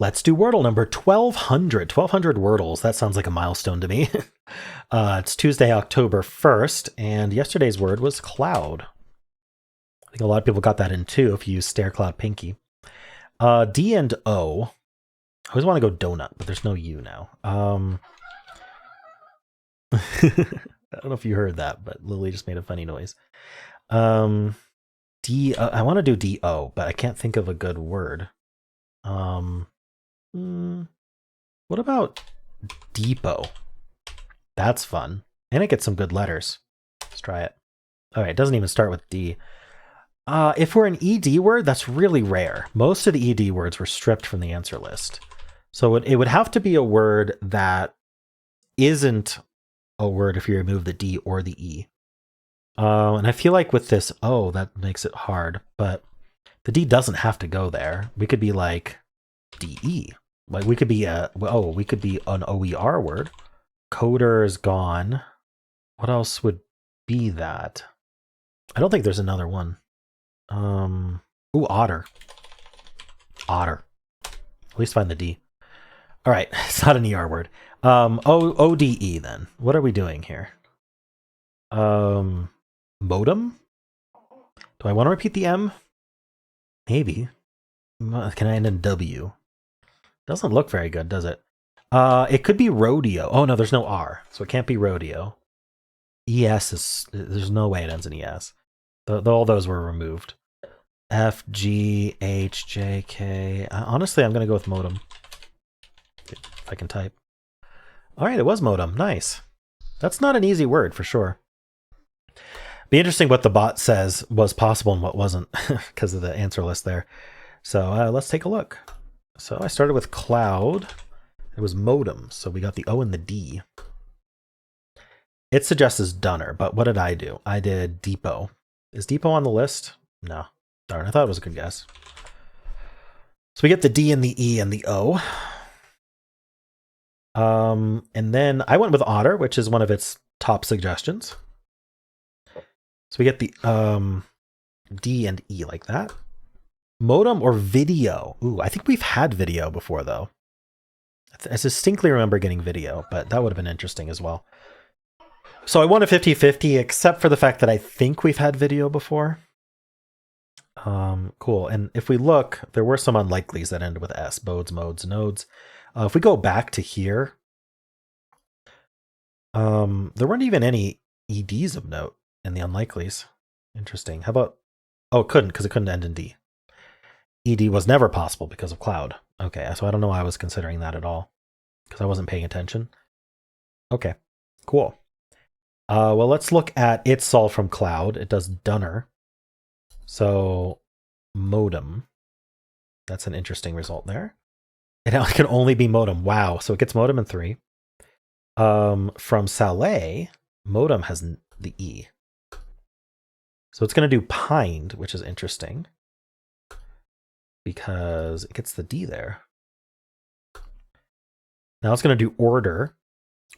Let's do Wordle number 1200. 1200 Wordles. That sounds like a milestone to me. It's Tuesday, October 1st, and yesterday's word was cloud. I think a lot of people got that in too if you use Stair Cloud Pinky. D and O. I always want to go donut, but there's no U now. I don't know if you heard that, but Lily just made a funny noise. D. I want to do D-O, but I can't think of a good word. What about depot? That's fun. And it gets some good letters. Let's try it. All right, it doesn't even start with D. If we're an ED word, that's really rare. Most of the ED words were stripped from the answer list. So it would have to be a word that isn't a word if you remove the D or the E. And I feel like with this O, that makes it hard. But the D doesn't have to go there. We could be like DE. Like we could be we could be an OER word. Coder is gone. What else would be that? I don't think there's another one. Ooh, otter. Otter. At least find the D. All right, it's not an ER word. ODE then. What are we doing here? Modem? Do I want to repeat the M? Maybe. Can I end in W? Doesn't look very good, does it? It could be rodeo. Oh no, there's no R, so it can't be rodeo. ES is, there's no way it ends in ES. All those were removed. F, G, H, J, K. Honestly, I'm going to go with modem. If I can type. All right, it was modem. Nice. That's not an easy word for sure. Be interesting what the bot says was possible and what wasn't because of the answer list there. So let's take a look. So I started with cloud. It was modem, so we got the O and the D. It suggests Dunner, but what did I do? I did depot. Is depot on the list? No. Darn, I thought it was a good guess. So we get the D and the E and the O. And then I went with otter, which is one of its top suggestions. So we get the D and E like that. Modem or video? Ooh, I think we've had video before, though. I distinctly remember getting video, but that would have been interesting as well. So I won a 50-50, except for the fact that I think we've had video before. Cool. And if we look, there were some unlikelies that ended with S. Bodes, modes, nodes. If we go back to here, there weren't even any EDs of note in the unlikelies. Interesting. How about... Oh, it couldn't, because it couldn't end in D. ED was never possible because of cloud. Okay, so I don't know why I was considering that at all, because I wasn't paying attention. Okay, cool. Well, let's look at its solve from cloud. It does Dunner. So, modem. That's an interesting result there. It can only be modem. Wow, so it gets modem in 3. From Saleh, modem has the E. So it's going to do pined, which is interesting, because it gets the D there. Now it's going to do order.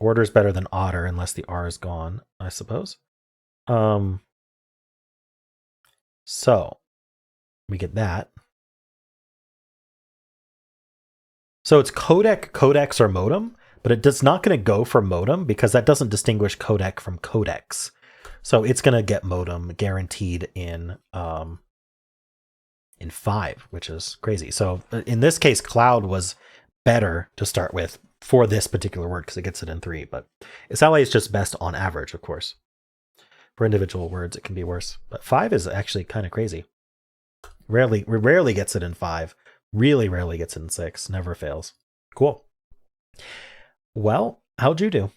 Order is better than otter unless the R is gone, I suppose. So we get that. So it's codec, codex, or modem, but it does not going to go for modem because that doesn't distinguish codec from codex. So it's going to get modem guaranteed in 5, which is crazy. So in this case, cloud was better to start with for this particular word because it gets it in 3. But SLA is just best on average, of course. For individual words, it can be worse. But 5 is actually kind of crazy. Rarely gets it in 5. Really rarely gets it in 6. Never fails. Cool. Well, how'd you do?